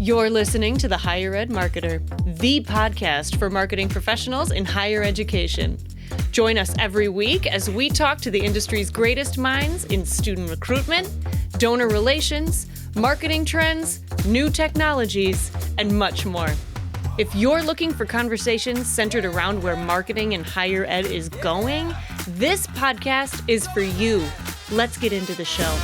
You're listening to The Higher Ed Marketer, the podcast for marketing professionals in higher education. Join us every week as we talk to the industry's greatest minds in student recruitment, donor relations, marketing trends, new technologies, and much more. If you're looking for conversations centered around where marketing in higher ed is going, this podcast is for you. Let's get into the show.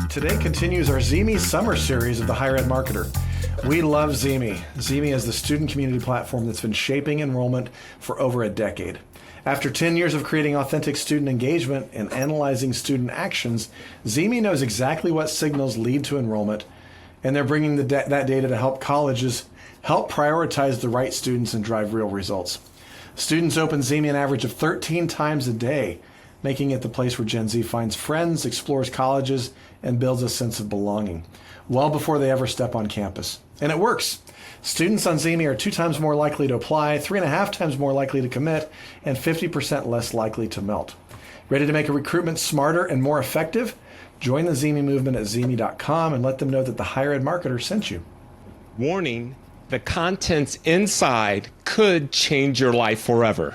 Today continues our ZeeMee summer series of the Higher Ed Marketer. We love ZeeMee. ZeeMee is the student community platform that's been shaping enrollment for over a decade. After 10 years of creating authentic student engagement and analyzing student actions, ZeeMee knows exactly what signals lead to enrollment, and they're bringing that data to help colleges help prioritize the right students and drive real results. Students open ZeeMee an average of 13 times a day, making it the place where Gen Z finds friends, explores colleges, and builds a sense of belonging, well before they ever step on campus. And it works. Students on ZeeMee are 2 times more likely to apply, 3.5 times more likely to commit, and 50% less likely to melt. Ready to make a recruitment smarter and more effective? Join the ZeeMee movement at ZeeMee.com and let them know that the Higher Ed Marketer sent you. Warning. The contents inside could change your life forever.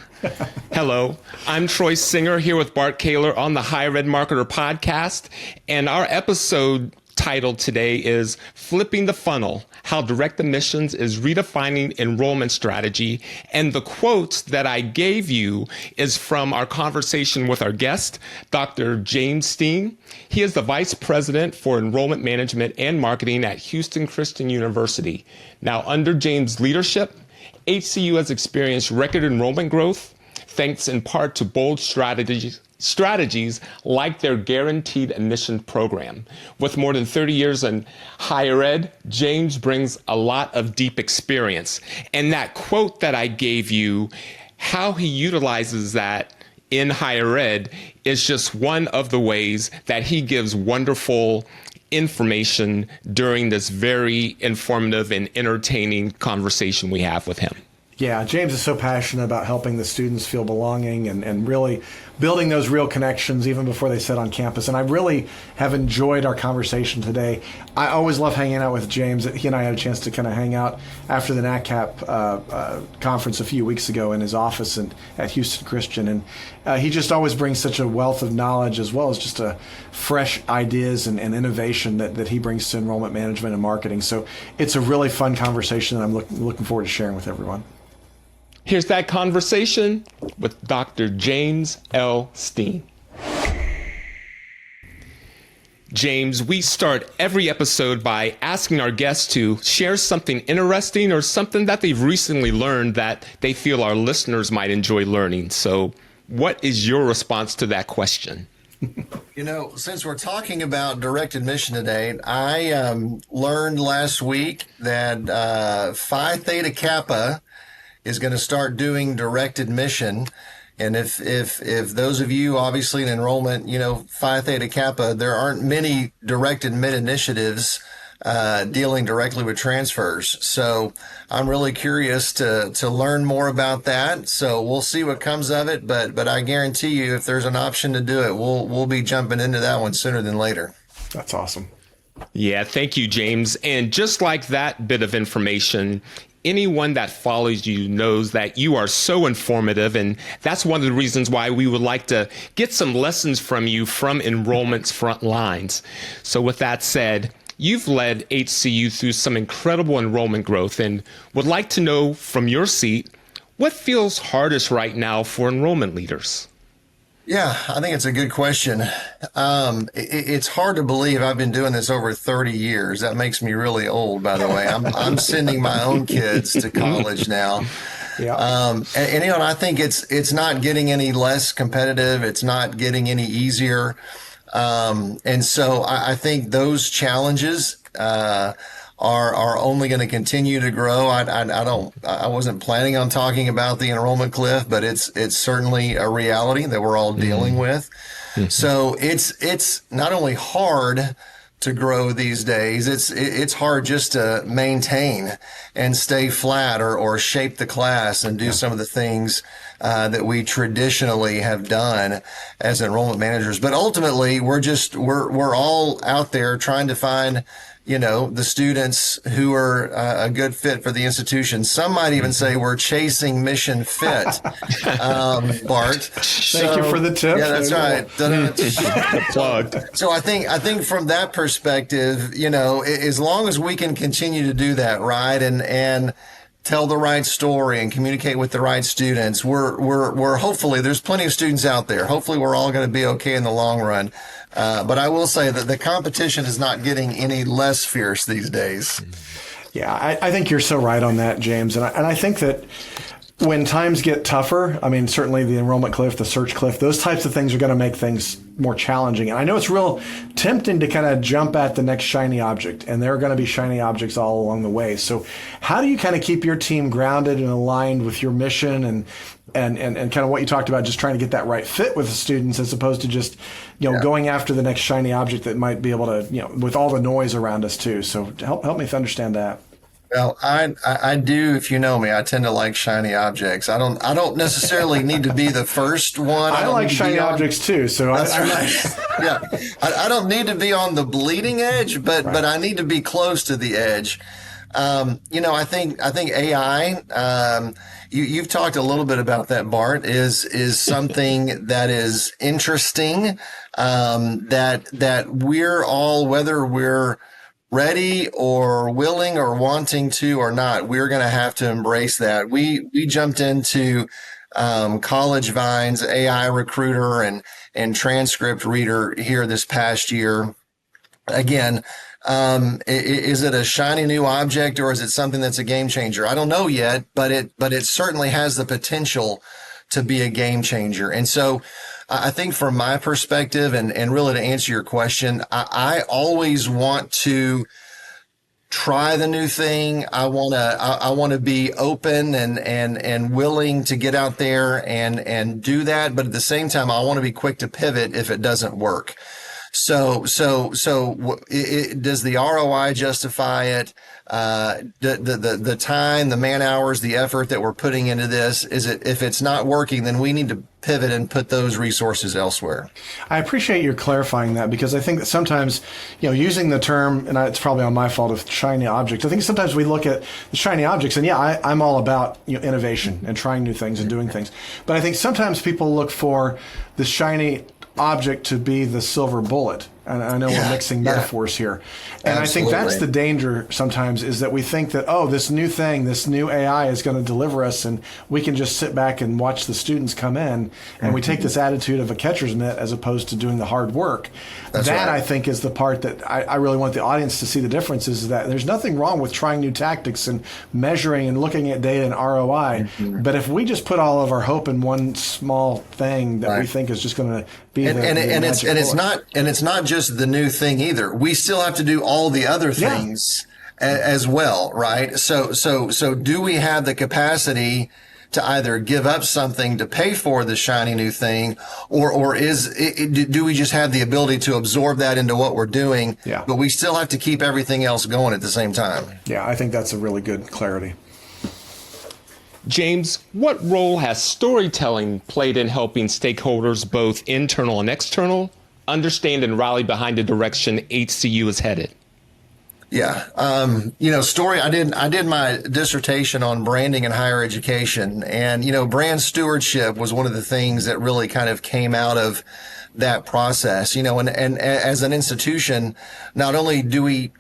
Hello, I'm Troy Singer here with Bart Kaler on the Higher Ed Marketer podcast, and our episode titled today is Flipping the Funnel, How Direct Admissions is Redefining Enrollment Strategy. And the quote that I gave you is from our conversation with our guest, Dr. James Steen. He is the Vice President for Enrollment Management and Marketing at Houston Christian University. Now, under James' leadership, HCU has experienced record enrollment growth, thanks in part to bold strategies like their guaranteed admission program. With more than 30 years in higher ed, James brings a lot of deep experience. And that quote that I gave you, how he utilizes that in higher ed is just one of the ways that he gives wonderful information during this very informative and entertaining conversation we have with him. Yeah, James is so passionate about helping the students feel belonging and really building those real connections even before they sit on campus. And I really have enjoyed our conversation today. I always love hanging out with James. He and I had a chance to kind of hang out after the NACAP conference a few weeks ago in his office at Houston Christian. And he just always brings such a wealth of knowledge as well as just fresh ideas and innovation that he brings to enrollment management and marketing. So it's a really fun conversation that I'm looking forward to sharing with everyone. Here's that conversation with Dr. James L. Steen. James, we start every episode by asking our guests to share something interesting or something that they've recently learned that they feel our listeners might enjoy learning. So what is your response to that question? You know, since we're talking about direct admission today, I learned last week that Phi Theta Kappa is going to start doing direct admission. And if those of you obviously in enrollment, you know, Phi Theta Kappa, there aren't many direct admit initiatives dealing directly with transfers. So I'm really curious to learn more about that. So we'll see what comes of it. But I guarantee you, if there's an option to do it, we'll be jumping into that one sooner than later. That's awesome. Yeah, thank you, James. And just like that bit of information, anyone that follows you knows that you are so informative, and that's one of the reasons why we would like to get some lessons from you from enrollment's front lines. So with that said, you've led HCU through some incredible enrollment growth and would like to know from your seat, what feels hardest right now for enrollment leaders? Yeah, I think it's a good question. It's hard to believe I've been doing this over 30 years. That makes me really old, by the way. I'm sending my own kids to college now. Yeah. And you know, I think it's not getting any less competitive. It's not getting any easier. And so I think those challenges are only going to continue to grow. I wasn't planning on talking about the enrollment cliff, but it's certainly a reality that we're all dealing with. Mm-hmm. So it's not only hard, to grow these days. It's hard just to maintain and stay flat or shape the class and do some of the things that we traditionally have done as enrollment managers. But ultimately, we're all out there trying to find, the students who are a good fit for the institution. Some might even say we're chasing mission fit, Bart. Thank you for the tip. Yeah, that's right. Plug. So I think from that perspective, as long as we can continue to do that, right, and tell the right story and communicate with the right students, we're hopefully, there's plenty of students out there. Hopefully we're all going to be okay in the long run. But I will say that the competition is not getting any less fierce these days. Yeah, I think you're so right on that, James. And I think that when times get tougher, I mean, certainly the enrollment cliff, the search cliff, those types of things are going to make things more challenging. And I know it's real tempting to kind of jump at the next shiny object, and there are going to be shiny objects all along the way. So how do you kind of keep your team grounded and aligned with your mission and kind of what you talked about, just trying to get that right fit with the students as opposed to just, going after the next shiny object that might be able to, with all the noise around us too. So help me understand that. Well, I do. If you know me, I tend to like shiny objects. I don't necessarily need to be the first one. I like shiny objects too. So that's right. Yeah, I don't need to be on the bleeding edge, but I need to be close to the edge. I think AI. You've talked a little bit about that, Bart. Is something that is interesting. That we're all, whether we're ready or willing or wanting to or not, we're going to have to embrace that. We jumped into College Vine's AI recruiter and transcript reader here this past year. Again, is it a shiny new object or is it something that's a game changer? I don't know yet, but it certainly has the potential to be a game changer. And so I think from my perspective, and really to answer your question, I always want to try the new thing. I want to be open and willing to get out there and do that. But at the same time, I want to be quick to pivot if it doesn't work. So does the ROI justify it? The time, the man hours, the effort that we're putting into this, if it's not working, then we need to pivot and put those resources elsewhere. I appreciate your clarifying that, because I think that sometimes, using the term, and it's probably on my fault, of shiny objects, I think sometimes we look at the shiny objects, and I'm all about innovation and trying new things and doing things. But I think sometimes people look for the shiny object to be the silver bullet. And I know we're mixing metaphors here. And Absolutely. I think that's the danger sometimes, is that we think that, this new thing, this new AI is going to deliver us, and we can just sit back and watch the students come in. And we take this attitude of a catcher's mitt as opposed to doing the hard work. That's right. I think, is the part that I really want the audience to see the difference, is that there's nothing wrong with trying new tactics and measuring and looking at data and ROI. But if we just put all of our hope in one small thing that we think is just going to be it's not just the new thing either. We still have to do all the other things as well, right? So do we have the capacity to either give up something to pay for the shiny new thing, or do we just have the ability to absorb that into what we're doing? Yeah. But we still have to keep everything else going at the same time. Yeah, I think that's a really good clarity. James, what role has storytelling played in helping stakeholders, both internal and external, understand and rally behind the direction HCU is headed? Yeah. Story, I did my dissertation on branding in higher education, and, brand stewardship was one of the things that really kind of came out of that process, and as an institution, not only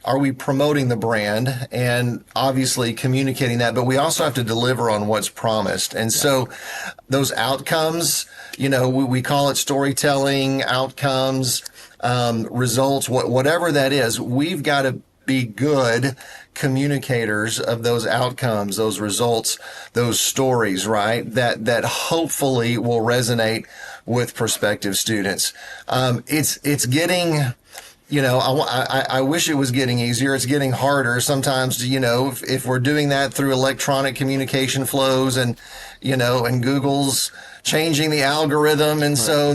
are we promoting the brand and obviously communicating that, but we also have to deliver on what's promised. And so those outcomes, we call it storytelling, outcomes, results, whatever that is, we've got to be good communicators of those outcomes, those results, those stories, right? That hopefully will resonate with prospective students. It's getting, I wish it was getting easier. It's getting harder sometimes, if we're doing that through electronic communication flows and Google's changing the algorithm. And so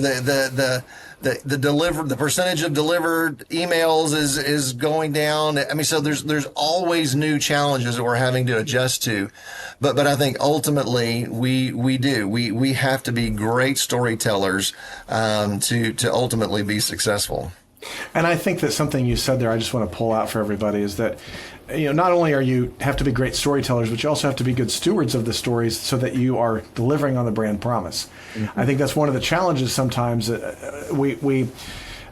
the percentage of delivered emails is going down. I mean, so there's always new challenges that we're having to adjust to, but I think ultimately we have to be great storytellers to ultimately be successful. And I think that something you said there, I just want to pull out for everybody, is that, not only have to be great storytellers, but you also have to be good stewards of the stories so that you are delivering on the brand promise. Mm-hmm. I think that's one of the challenges sometimes. We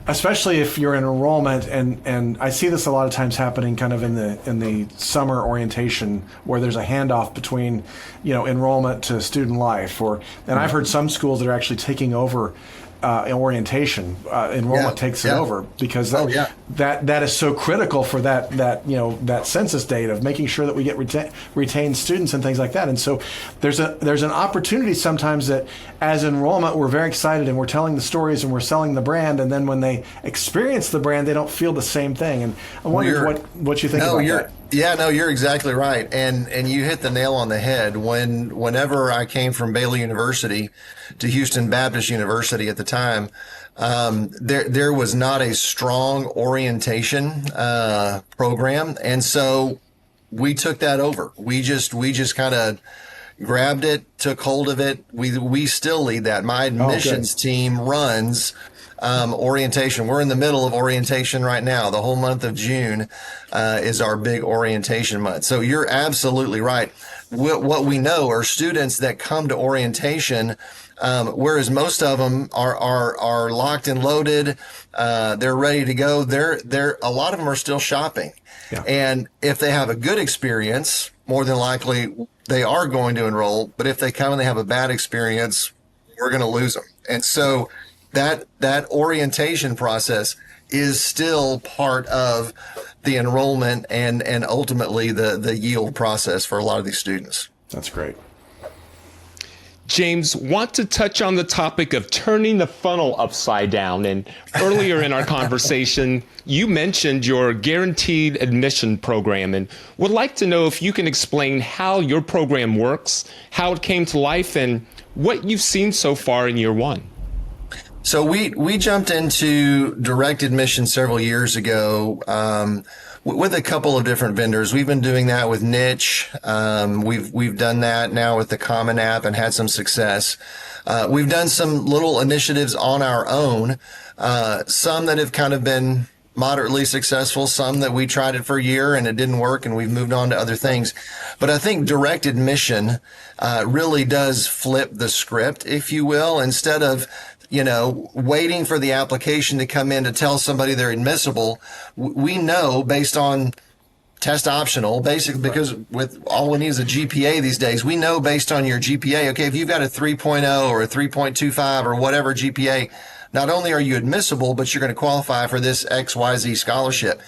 especially if you're in enrollment, and I see this a lot of times happening kind of in the summer orientation, where there's a handoff between, enrollment to student life, and I've heard some schools that are actually taking over orientation. Enrollment takes it over, because that is so critical for that census data of making sure that we get retained students and things like that. And so there's an opportunity sometimes that as enrollment we're very excited and we're telling the stories and we're selling the brand, and then when they experience the brand they don't feel the same thing. And I wonder what you think about that. Yeah, no, you're exactly right. And you hit the nail on the head. Whenever I came from Baylor University to Houston Baptist University at the time, there was not a strong orientation program. And so we took that over. We just kind of grabbed it, took hold of it. We still lead that. My admissions team runs orientation. We're in the middle of orientation right now. The whole month of June is our big orientation month. So you're absolutely right. What we know are students that come to orientation, whereas most of them are locked and loaded, they're ready to go. A lot of them are still shopping. Yeah. And if they have a good experience, more than likely they are going to enroll. But if they come and they have a bad experience, we're going to lose them. And so that orientation process is still part of the enrollment and ultimately the yield process for a lot of these students. That's great. James, want to touch on the topic of turning the funnel upside down. And earlier in our conversation, you mentioned your guaranteed admission program, and would like to know if you can explain how your program works, how it came to life, and what you've seen so far in year one. So we jumped into direct admission several years ago with a couple of different vendors. We've been doing that with Niche. We've done that now with the Common App and had some success. We've done some little initiatives on our own, some that have kind of been moderately successful, some that we tried it for a year and it didn't work and we've moved on to other things. But I think direct admission really does flip the script, if you will. Instead of waiting for the application to come in to tell somebody they're admissible, we know based on test optional, basically, because with all we need is a GPA these days, we know based on your GPA, okay, if you've got a 3.0 or a 3.25 or whatever GPA, not only are you admissible, but you're going to qualify for this XYZ scholarship.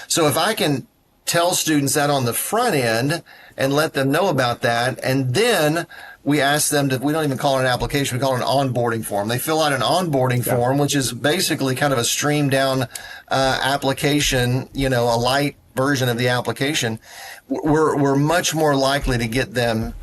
So if I can tell students that on the front end and let them know about that, and then we ask them we don't even call it an application, we call it an onboarding form. They fill out an onboarding form, which is basically kind of a streamed down application, a light version of the application. We're much more likely to get them,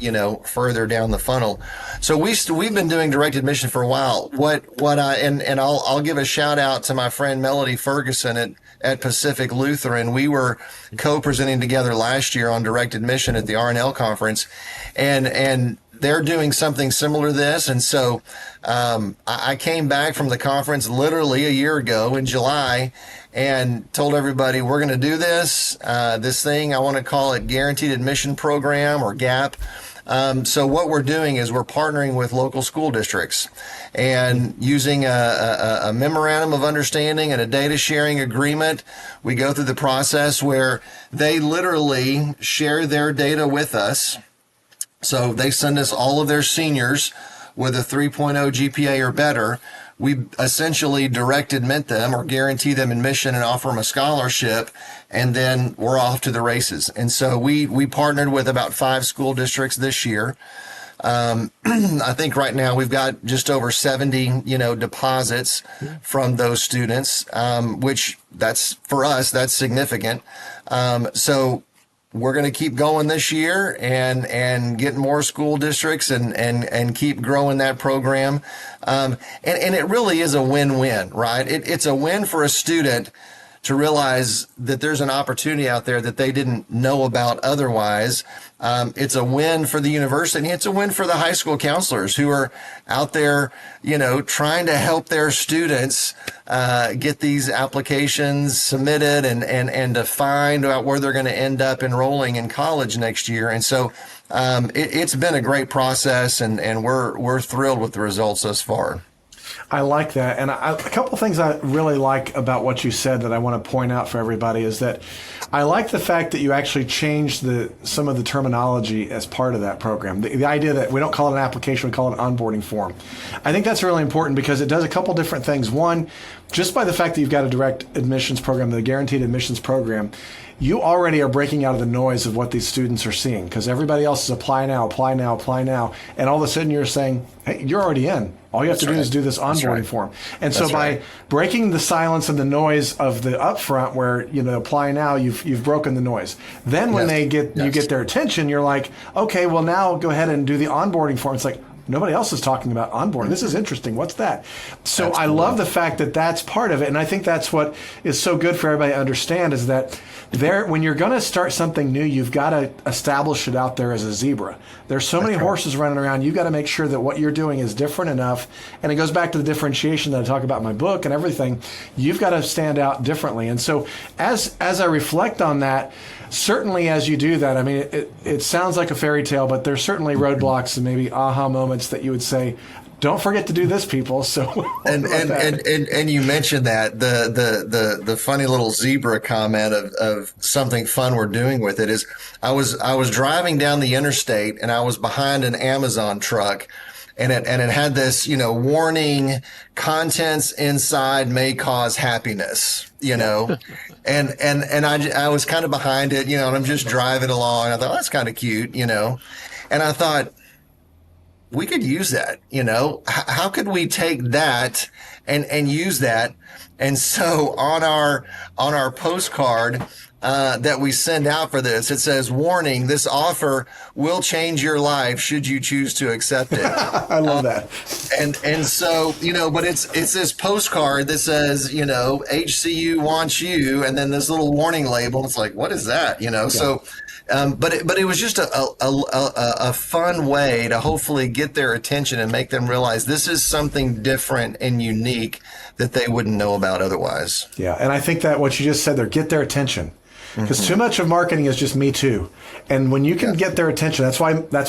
further down the funnel. So we've been doing direct admission for a while. I'll give a shout out to my friend Melody Ferguson at Pacific Lutheran. We were co-presenting together last year on direct admission at the RNL conference, and they're doing something similar to this. And so I came back from the conference literally a year ago in July and told everybody, we're going to do this thing. I want to call it Guaranteed Admission Program, or GAP. So what we're doing is we're partnering with local school districts and using a memorandum of understanding and a data sharing agreement. We go through the process where they literally share their data with us. So they send us all of their seniors with a 3.0 GPA or better. We essentially direct admit them or guarantee them admission and offer them a scholarship, and then we're off to the races. And so we partnered with about 5 school districts this year. I think right now we've got just over 70, deposits from those students, which for us, that's significant. So we're going to keep going this year and get more school districts and keep growing that program. And it really is a win-win, right? It's a win for a student to realize that there's an opportunity out there that they didn't know about otherwise. It's a win for the university. It's a win for the high school counselors who are out there, trying to help their students get these applications submitted and to find out where they're going to end up enrolling in college next year. And so it's been a great process, and we're thrilled with the results thus far. I like that. And a couple of things I really like about what you said that I want to point out for everybody is that I like the fact that you actually changed some of the terminology as part of that program. The idea that we don't call it an application, we call it an onboarding form. I think that's really important because it does a couple different things. One, just by the fact that you've got a direct admissions program, the guaranteed admissions program, you already are breaking out of the noise of what these students are seeing because everybody else is apply now, and all of a sudden you're saying, hey, you're already in. All you have to do is do this onboarding form. And so by breaking the silence and the noise of the upfront where, apply now, you've broken the noise. Then when you get their attention, you're like, okay, well now go ahead and do the onboarding form. It's like, nobody else is talking about onboarding. This is interesting. What's that? So I love the fact that that's part of it. And I think that's what is so good for everybody to understand is that when you're going to start something new, you've got to establish it out there as a zebra. There's so many horses running around. You've got to make sure that what you're doing is different enough. And it goes back to the differentiation that I talk about in my book and everything. You've got to stand out differently. And so as I reflect on that, certainly as you do that, I mean, it sounds like a fairy tale, but there's certainly roadblocks and maybe aha moments that you would say, don't forget to do this, people. So and you mentioned that the funny little zebra comment of something fun we're doing with it is I was driving down the interstate and I was behind an Amazon truck. And it had this, warning, contents inside may cause happiness, and I was kind of behind it, and I'm just driving along. I thought, oh, that's kind of cute, and I thought we could use that, how could we take that and use that? And so on our postcard, that we send out for this, it says, warning, this offer will change your life should you choose to accept it. I love that. And so, but it's this postcard that says, HCU wants you, and then this little warning label. It's like, what is that? So, but it was just a fun way to hopefully get their attention and make them realize this is something different and unique that they wouldn't know about otherwise. Yeah. And I think that what you just said there, get their attention. Because too much of marketing is just me too. And when you can get their attention, that's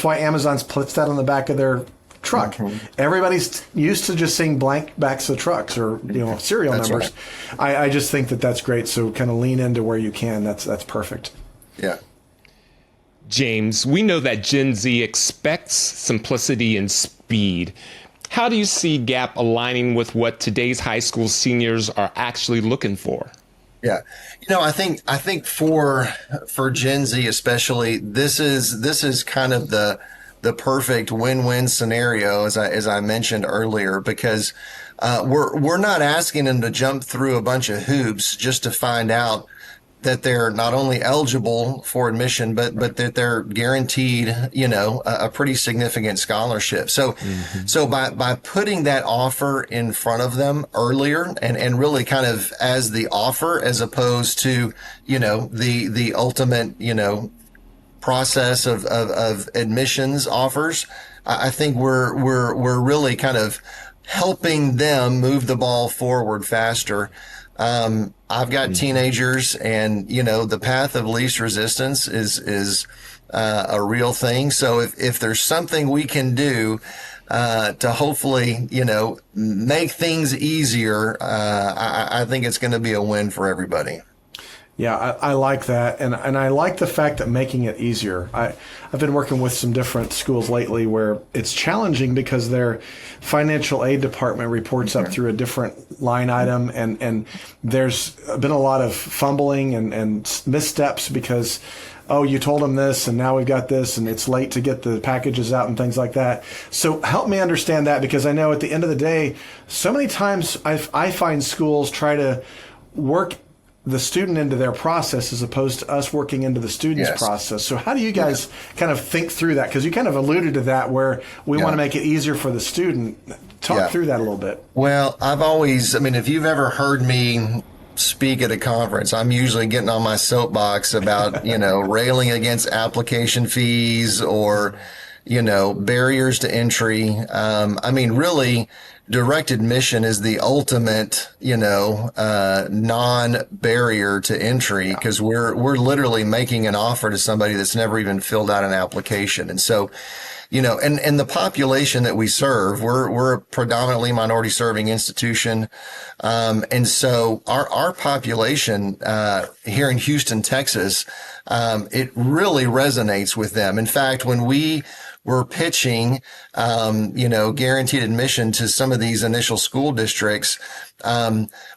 why Amazon puts that on the back of their truck. Everybody's used to just seeing blank backs of trucks or serial numbers. Right. I just think that's great. So kind of lean into where you can. That's perfect. Yeah. James, we know that Gen Z expects simplicity and speed. How do you see Gap aligning with what today's high school seniors are actually looking for? Yeah. I think for Gen Z especially, this is kind of the perfect win-win scenario as I mentioned earlier, because we're not asking them to jump through a bunch of hoops just to find out that they're not only eligible for admission, but that they're guaranteed, a pretty significant scholarship. So, so by putting that offer in front of them earlier and really kind of as the offer, as opposed to, the ultimate, process of admissions offers, I think we're really kind of helping them move the ball forward faster. I've got teenagers, and the path of least resistance is a real thing. So if there's something we can do to hopefully make things easier, I think it's going to be a win for everybody. Yeah, I like that. And I like the fact that making it easier. I've been working with some different schools lately where it's challenging because their financial aid department reports up through a different line item. And there's been a lot of fumbling and missteps because, oh, you told them this and now we've got this and it's late to get the packages out and things like that. So help me understand that, because I know at the end of the day, so many times I find schools try to work the student into their process as opposed to us working into the student's process. So how do you guys kind of think through that? Because you kind of alluded to that where we want to make it easier for the student. Talk through that a little bit. Well, if you've ever heard me speak at a conference, I'm usually getting on my soapbox about, railing against application fees or, barriers to entry. Really, direct admission is the ultimate, non-barrier to entry, because we're literally making an offer to somebody that's never even filled out an application. And so, and the population that we serve, we're a predominantly minority serving institution. And so our population, here in Houston, Texas, it really resonates with them. In fact, when we were pitching, guaranteed admission to some of these initial school districts,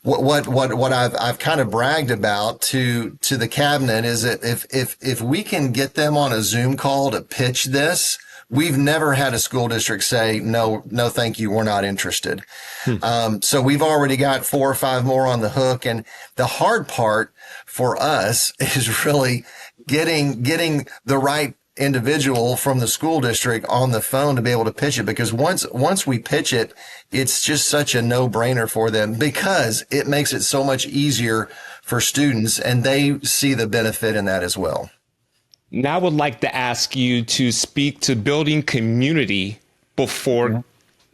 what I've kind of bragged about to the cabinet is that if we can get them on a Zoom call to pitch this, we've never had a school district say, no, thank you, we're not interested. So we've already got 4 or 5 more on the hook. And the hard part for us is really getting the right individual from the school district on the phone to be able to pitch it, because once we pitch it, it's just such a no-brainer for them, because it makes it so much easier for students, and they see the benefit in that as well. Now I would like to ask you to speak to building community before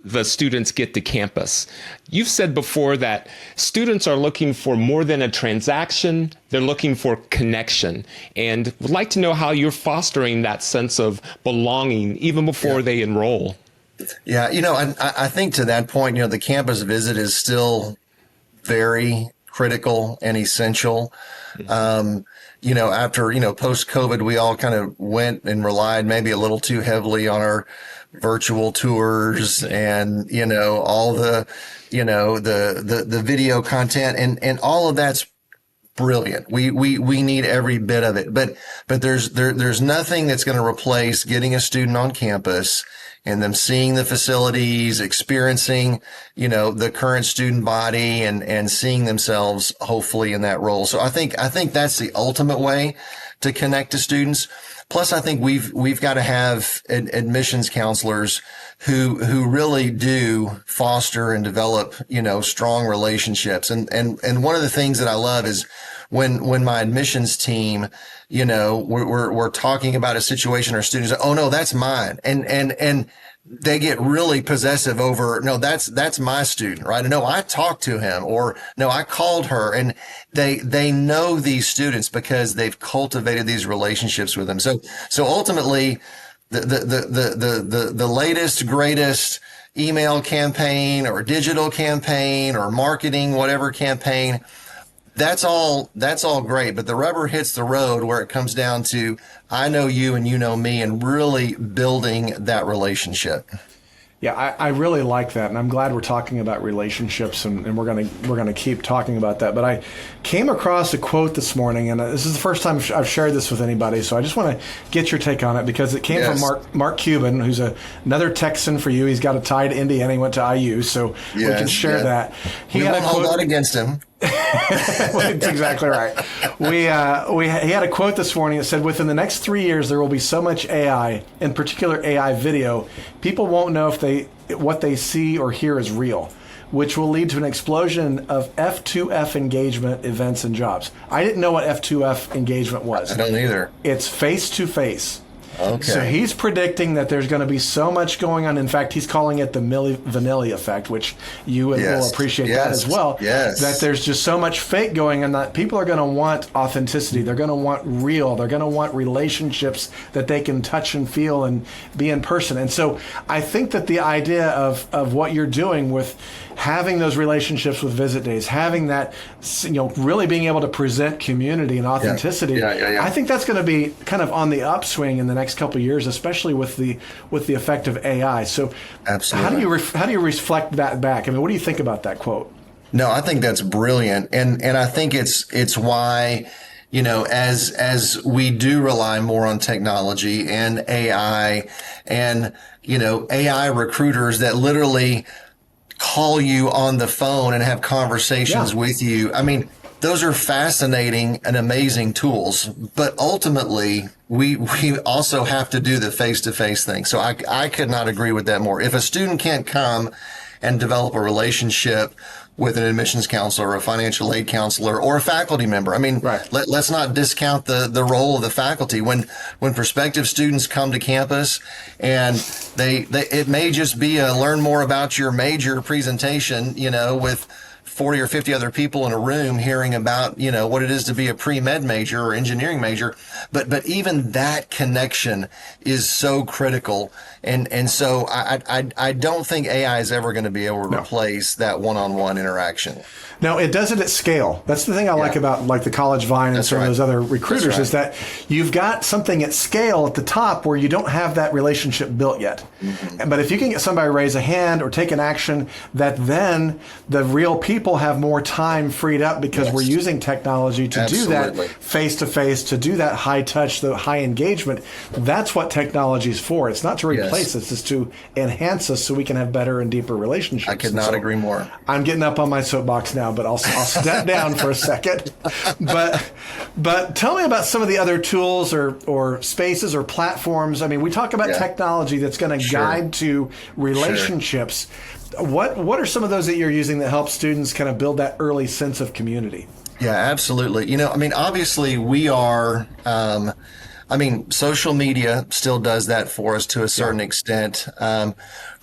the students get to campus. You've said before that students are looking for more than a transaction, they're looking for connection, and would like to know how you're fostering that sense of belonging even before they enroll. Yeah, I think to that point, the campus visit is still very critical and essential. After, post-COVID, we all kind of went and relied maybe a little too heavily on our virtual tours and, all the, the video content, and all of that's brilliant. We need every bit of it, but there's nothing that's going to replace getting a student on campus and them seeing the facilities, experiencing, the current student body, and seeing themselves hopefully in that role. So I think that's the ultimate way to connect to students. Plus, I think we've got to have admissions counselors who really do foster and develop, strong relationships. And one of the things that I love is when my admissions team, we're talking about a situation, or students, oh no, that's mine. And they get really possessive over, no, that's my student, right? No, I talked to him, or no, I called her, and they know these students because they've cultivated these relationships with them. So ultimately, the latest, greatest email campaign or digital campaign or marketing, whatever campaign, that's all great, but the rubber hits the road where it comes down to, I know you and you know me, and really building that relationship. Yeah, I really like that, and I'm glad we're talking about relationships, and we're gonna keep talking about that. But I came across a quote this morning, and this is the first time I've shared this with anybody, so I just want to get your take on it, because it came from Mark Cuban, who's another Texan for you. He's got a tie to Indiana. He went to IU, so we can share that. We won't hold that against him. That's exactly right. He had a quote this morning that said, within the next 3 years, there will be so much AI, in particular AI video, people won't know what they see or hear is real, which will lead to an explosion of F2F engagement events and jobs. I didn't know what F2F engagement was. I don't either. It's face-to-face. Okay. So he's predicting that there's going to be so much going on. In fact, he's calling it the Milli Vanilli effect, which you will appreciate that as well. Yes. That there's just so much fake going on that people are going to want authenticity. They're going to want real. They're going to want relationships that they can touch and feel and be in person. And so I think that the idea of what you're doing with having those relationships with visit days, having that, really being able to present community and authenticity, I think that's going to be kind of on the upswing in the next couple of years, especially with the effect of AI. So absolutely. How do you reflect that back? I mean, what do you think about that quote? No, I think that's brilliant. And I think it's why, as we do rely more on technology and AI and, AI recruiters that literally call you on the phone and have conversations with you. I mean, those are fascinating and amazing tools, but ultimately we also have to do the face-to-face thing. So I could not agree with that more. If a student can't come and develop a relationship with an admissions counselor or a financial aid counselor or a faculty member, I mean, right. let's not discount the role of the faculty. When prospective students come to campus and they it may just be a learn more about your major presentation, with 40 or 50 other people in a room hearing about, what it is to be a pre-med major or engineering major. But even that connection is so critical. And so I don't think AI is ever going to be able to replace that one-on-one interaction. No, it does it at scale. That's the thing I like about like the College Vine and some of those other recruiters is that you've got something at scale at the top where you don't have that relationship built yet. Mm-hmm. But if you can get somebody to raise a hand or take an action, that then the real people have more time freed up because we're using technology to do that face-to-face, to do that high touch, the high engagement. That's what technology is for. It's not to replace us, it's to enhance us so we can have better and deeper relationships. I could not agree more. I'm getting up on my soapbox now, but I'll step down for a second. But tell me about some of the other tools or spaces or platforms. I mean, we talk about technology that's going to guide to relationships. What are some of those that you're using that help students kind of build that early sense of community? Yeah, absolutely. Obviously we are, social media still does that for us to a certain extent.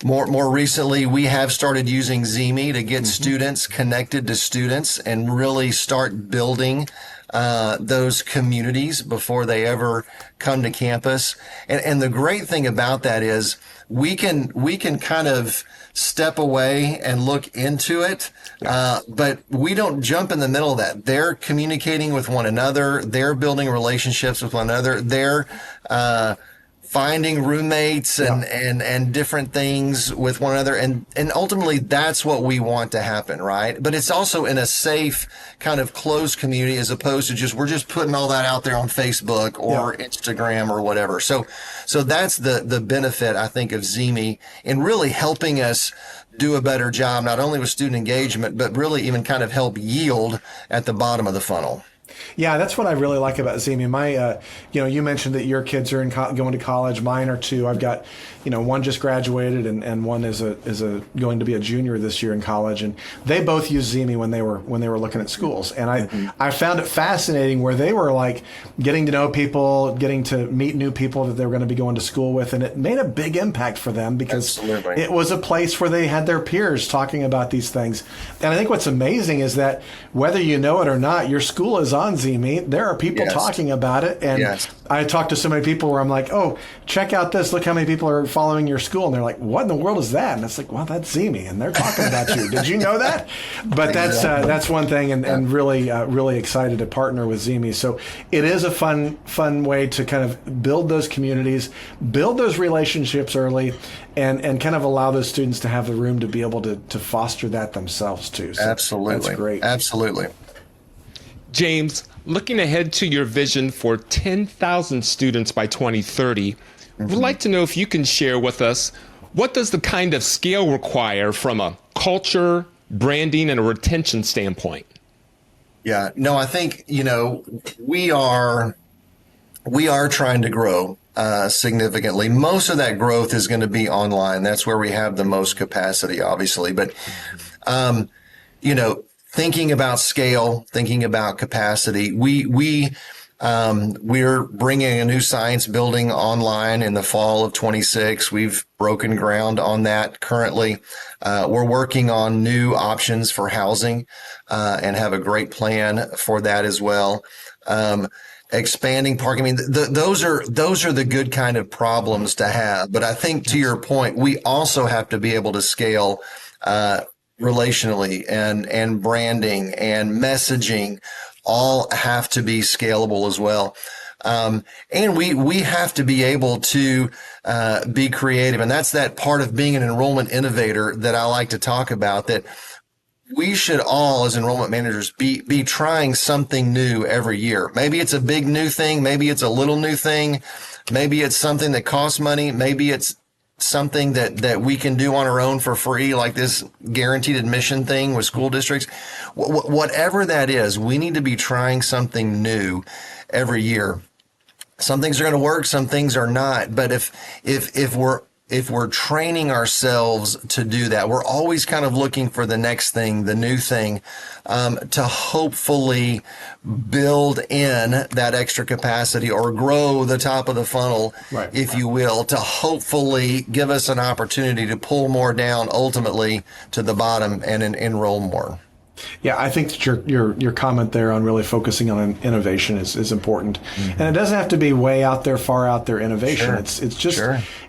More recently, we have started using ZeeMee to get students connected to students and really start building those communities before they ever come to campus. And the great thing about that is we can kind of step away and look into it, but we don't jump in the middle of that. They're communicating with one another. They're building relationships with one another. They're finding roommates and different things with one another. And ultimately, that's what we want to happen, right? But it's also in a safe kind of closed community as opposed to we're just putting all that out there on Facebook or Instagram or whatever. So that's the benefit, I think, of ZeeMee in really helping us do a better job, not only with student engagement, but really even kind of help yield at the bottom of the funnel. Yeah, that's what I really like about ZeeMee. My, you mentioned that your kids are going to college. Mine are two. I've got, one just graduated and one is going to be a junior this year in college, and they both used ZeeMee when they were looking at schools. And I found it fascinating where they were like getting to know people, getting to meet new people that they were going to be going to school with, and it made a big impact for them because it was a place where they had their peers talking about these things. And I think what's amazing is that whether you know it or not, your school is on ZeeMee. There are people talking about it. And I talked to so many people where I'm like, oh, check out this. Look how many people are following your school. And they're like, what in the world is that? And it's like, well, that's ZeeMee. And they're talking about you. Did you know that? But that's one thing. And really excited to partner with ZeeMee. So it is a fun way to kind of build those communities, build those relationships early, and kind of allow those students to have the room to be able to foster that themselves too. So absolutely. That's great. Absolutely. James, looking ahead to your vision for 10,000 students by 2030, we'd like to know if you can share with us, what does the kind of scale require from a culture, branding, and a retention standpoint? Yeah, no, I think, we are trying to grow significantly. Most of that growth is going to be online. That's where we have the most capacity, obviously. But, thinking about scale, thinking about capacity, we're bringing a new science building online in the fall of 26. We've broken ground on that currently. We're working on new options for housing, and have a great plan for that as well. Expanding parking. I mean, those are the good kind of problems to have. But I think to your point, we also have to be able to scale, relationally and branding and messaging all have to be scalable as well. And we have to be able to be creative. And that's that part of being an enrollment innovator that I like to talk about, that we should all, as enrollment managers, be trying something new every year. Maybe it's a big new thing. Maybe it's a little new thing. Maybe it's something that costs money. Maybe it's something that we can do on our own for free, like this guaranteed admission thing with school districts, whatever that is, we need to be trying something new every year. Some things are going to work, some things are not. But if we're training ourselves to do that, we're always kind of looking for the next thing, the new thing, to hopefully build in that extra capacity or grow the top of the funnel, right, if you will, to hopefully give us an opportunity to pull more down ultimately to the bottom and enroll more. Yeah, I think that your comment there on really focusing on innovation is important, and it doesn't have to be way out there, far out there innovation. Sure. It's just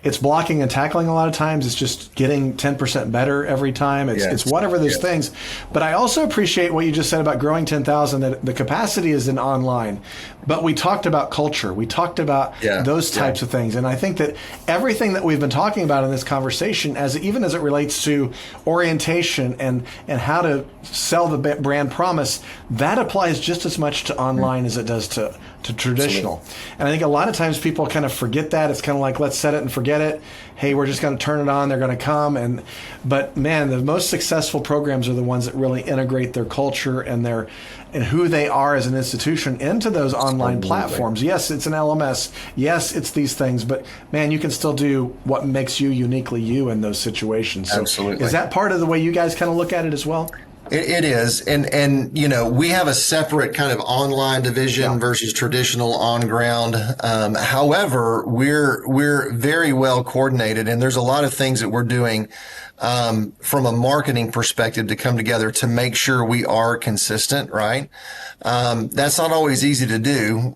it's blocking and tackling a lot of times. It's just getting 10% better every time. It's whatever those things. But I also appreciate what you just said about growing 10,000. That the capacity is in online, but we talked about culture. We talked about those types of things, and I think that everything that we've been talking about in this conversation, even as it relates to orientation and how to sell the brand promise, that applies just as much to online as it does to traditional. Absolutely. And I think a lot of times people kind of forget that. It's kind of like, let's set it and forget it. Hey, we're just going to turn it on. They're going to come. But man, the most successful programs are the ones that really integrate their culture and who they are as an institution into those online platforms. Yes, it's an LMS. Yes, it's these things. But man, you can still do what makes you uniquely you in those situations. So absolutely. Is that part of the way you guys kind of look at it as well? It is. And we have a separate kind of online division versus traditional on ground. However, we're very well coordinated, and there's a lot of things that we're doing from a marketing perspective to come together to make sure we are consistent, right? That's not always easy to do.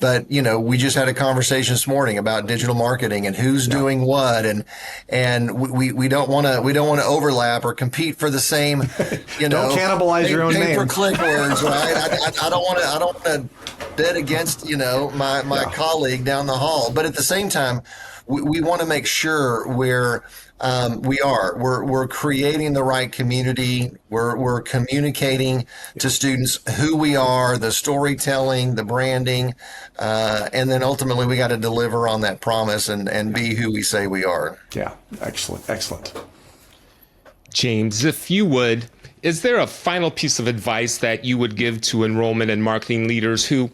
But, we just had a conversation this morning about digital marketing and who's doing what. And we don't want to overlap or compete for the same, don't cannibalize your own name. Pay-per-click words, right? I don't want to bid against, my colleague down the hall. But at the same time, we want to make sure we're creating the right community. We're communicating to students who we are, the storytelling, the branding, and then ultimately we got to deliver on that promise and be who we say we are. Yeah, excellent. James, if you would, is there a final piece of advice that you would give to enrollment and marketing leaders who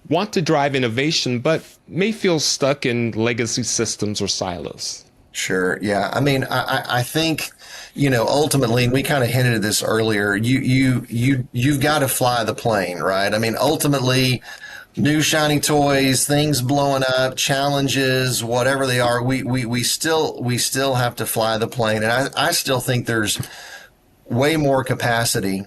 want to drive innovation but may feel stuck in legacy systems or silos? Sure. Yeah. I mean, I think, ultimately, and we kind of hinted at this earlier, you've got to fly the plane, right? I mean, ultimately, new shiny toys, things blowing up, challenges, whatever they are, we still have to fly the plane. And I still think there's way more capacity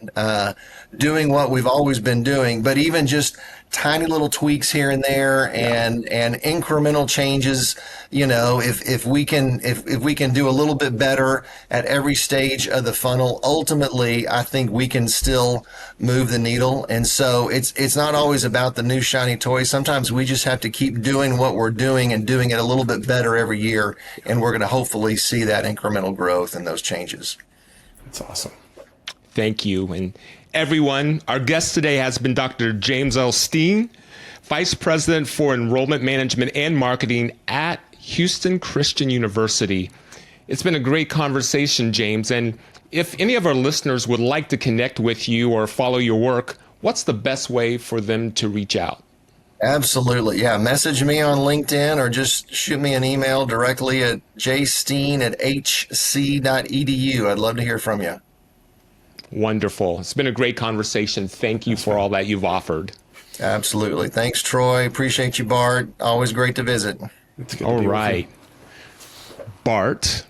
doing what we've always been doing, but even just tiny little tweaks here and there and incremental changes, if we can do a little bit better at every stage of the funnel, ultimately I think we can still move the needle. And so it's not always about the new shiny toy. Sometimes we just have to keep doing what we're doing and doing it a little bit better every year, and we're going to hopefully see that incremental growth and those changes. That's awesome. Thank you. And everyone, our guest today has been Dr. James L. Steen, Vice President for Enrollment Management and Marketing at Houston Christian University. It's been a great conversation, James. And if any of our listeners would like to connect with you or follow your work, what's the best way for them to reach out? Absolutely. Yeah. Message me on LinkedIn or just shoot me an email directly at jsteen@hc.edu. I'd love to hear from you. Wonderful. It's been a great conversation. Thank you for all that you've offered. Absolutely. Thanks, Troy. Appreciate you, Bart. Always great to visit. All right. Bart,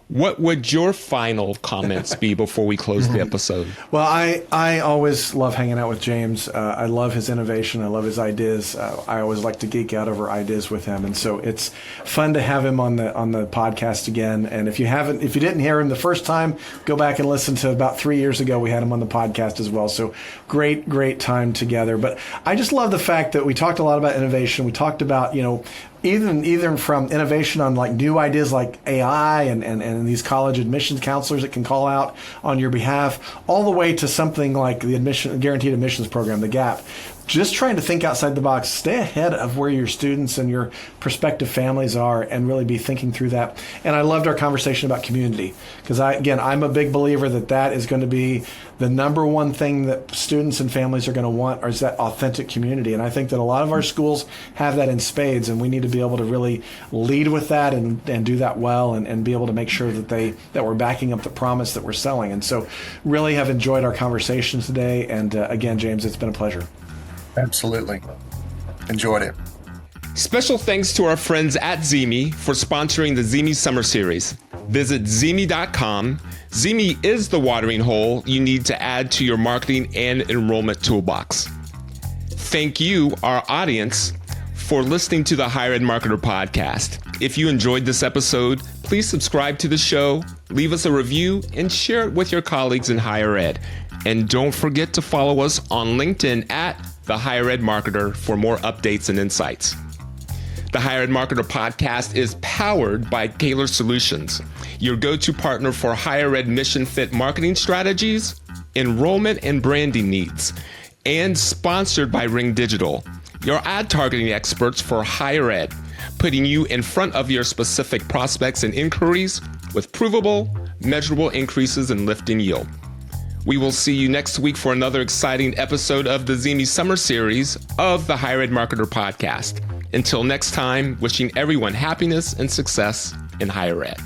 what would your final comments be before we close the episode? Well, I always love hanging out with James. I love his innovation. I love his ideas. I always like to geek out over ideas with him, and so it's fun to have him on the podcast again. And if you didn't hear him the first time, go back and listen to about 3 years ago. We had him on the podcast as well. So great time together. But I just love the fact that we talked a lot about innovation. We talked about either from innovation on like new ideas like AI and these college admissions counselors that can call out on your behalf, all the way to something like the guaranteed admissions program, the GAP. just trying to think outside the box, stay ahead of where your students and your prospective families are, and really be thinking through that. And I loved our conversation about community, because I'm a big believer that is going to be the number one thing that students and families are going to want, is that authentic community. And I think that a lot of our schools have that in spades, and we need to be able to really lead with that and do that well, and be able to make sure that we're backing up the promise that we're selling. And so really have enjoyed our conversation today. And again, James, it's been a pleasure. Absolutely. Enjoyed it. Special thanks to our friends at ZeeMee for sponsoring the ZeeMee Summer Series. Visit ZeeMee.com. ZeeMee is the watering hole you need to add to your marketing and enrollment toolbox. Thank you, our audience, for listening to the Higher Ed Marketer podcast. If you enjoyed this episode, please subscribe to the show, leave us a review, and share it with your colleagues in higher ed. And don't forget to follow us on LinkedIn at The Higher Ed Marketer for more updates and insights. The Higher Ed Marketer podcast is powered by Kaler Solutions, your go-to partner for higher ed mission fit marketing strategies, enrollment and branding needs, and sponsored by Ring Digital, your ad targeting experts for higher ed, putting you in front of your specific prospects and inquiries with provable, measurable increases in lift and yield. We will see you next week for another exciting episode of the ZeeMee Summer Series of the Higher Ed Marketer podcast. Until next time, wishing everyone happiness and success in higher ed.